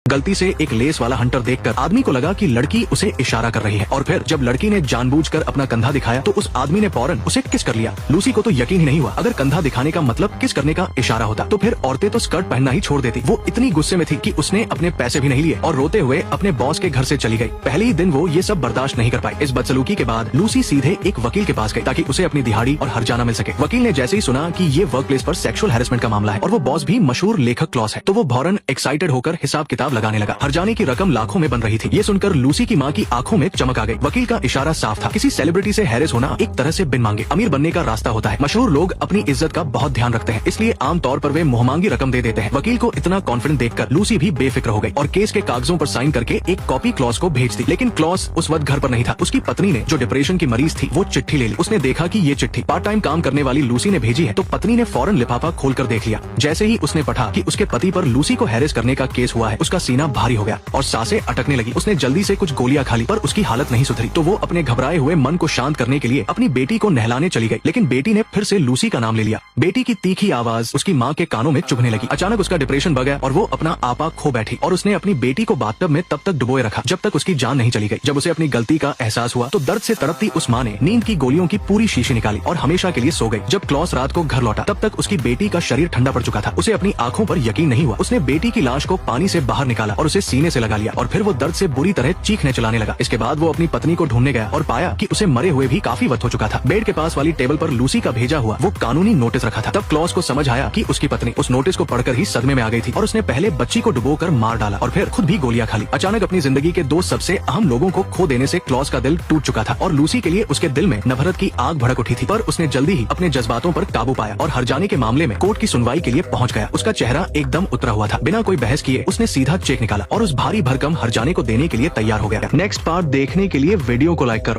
गलती से एक लेस वाला हंटर देखकर आदमी को लगा कि लड़की उसे इशारा कर रही है, और फिर जब लड़की ने जानबूझकर अपना कंधा दिखाया तो उस आदमी ने फौरन उसे किस कर लिया। लूसी को तो यकीन ही नहीं हुआ। अगर कंधा दिखाने का मतलब किस करने का इशारा होता तो फिर औरतें तो स्कर्ट पहनना ही छोड़ देती। वो इतनी गुस्से में थी कि उसने अपने पैसे भी नहीं लिए और रोते हुए अपने बॉस के घर से चली गई। पहले ही दिन वो ये सब बर्दाश्त नहीं कर पाई। इस बदसलूकी के बाद लूसी सीधे एक वकील के पास गई ताकि उसे अपनी दिहाड़ी और हर्जाना मिल सके। वकील ने जैसे ही सुना कि ये वर्क प्लेस पर सेक्सुअल हैरेसमेंट का मामला है और वो बॉस भी मशहूर लेखक क्लॉस है, तो वो फौरन एक्साइटेड होकर हिसाब किताब लगाने लगा। हर्जाने की रकम लाखों में बन रही थी। ये सुनकर लूसी की माँ की आंखों में चमक आ गई। वकील का इशारा साफ था, किसी सेलिब्रिटी से हैरेस होना एक तरह से बिन मांगे अमीर बनने का रास्ता होता है। मशहूर लोग अपनी इज्जत का बहुत ध्यान रखते हैं, इसलिए आमतौर पर वे मुंहमांगी रकम दे देते हैं। वकील को इतना कॉन्फिडेंट देखकर लूसी भी बेफिक्र हो गई और केस के कागजों पर साइन करके एक कॉपी क्लॉस को भेज दी। लेकिन क्लॉस उस वक्त घर पर नहीं था। उसकी पत्नी ने, जो डिप्रेशन की मरीज थी, वो चिट्ठी ले ली। उसने देखा कि ये चिट्ठी पार्ट टाइम काम करने वाली लूसी ने भेजी है, तो पत्नी ने फौरन लिफाफा खोलकर देख लिया। जैसे ही उसने पढ़ा कि उसके पति पर लूसी को हैरेस करने का केस हुआ है, उसका सीना भारी हो गया और सांसें अटकने लगी। उसने जल्दी से कुछ गोलियां खा ली, पर उसकी हालत नहीं सुधरी। तो वो अपने घबराए हुए मन को शांत करने के लिए अपनी बेटी को नहलाने चली गई। लेकिन बेटी ने फिर से लूसी का नाम ले लिया। बेटी की तीखी आवाज उसकी माँ के कानों में चुभने लगी। अचानक उसका डिप्रेशन बढ़ गया और वो अपना आपा खो बैठी और उसने अपनी बेटी को बाथटब में तब तक डुबोए रखा जब तक उसकी जान नहीं चली गई। जब उसे अपनी गलती का एहसास हुआ तो दर्द से तड़पती उस माँ ने नींद की गोलियों की पूरी शीशी निकाली और हमेशा के लिए सो गई। जब क्लॉस रात को घर लौटा तब तक उसकी बेटी का शरीर ठंडा पड़ चुका था। उसे अपनी आंखों पर यकीन नहीं हुआ। उसने बेटी की लाश को पानी से बाहर निकाला और उसे सीने से लगा लिया और फिर वो दर्द से बुरी तरह चीखने चलाने लगा। इसके बाद वो अपनी पत्नी को ढूंढने गया और पाया कि उसे मरे हुए भी काफी वक्त हो चुका था। बेड के पास वाली टेबल पर लूसी का भेजा हुआ वो कानूनी नोटिस रखा था। तब क्लॉस को समझ आया कि उसकी पत्नी उस नोटिस को पढ़कर ही सदमे में आ गई थी और उसने पहले बच्ची को डुबोकर मार डाला और फिर खुद भी गोलियां खा ली। अचानक अपनी जिंदगी के दो सबसे अहम लोगों को खो देने से क्लॉस का दिल टूट चुका था और लूसी के लिए उसके दिल में नफरत की आग भड़क उठी थी। पर उसने जल्दी ही अपने जज्बातों पर काबू पाया और हर्जाने के मामले में कोर्ट की सुनवाई के लिए पहुंच गया। उसका चेहरा एकदम उतरा हुआ था। बिना कोई बहस किए उसने सीधा चेक निकाला और उस भारी भरकम हर्जाने को देने के लिए तैयार हो गया। नेक्स्ट पार्ट देखने के लिए वीडियो को लाइक करो।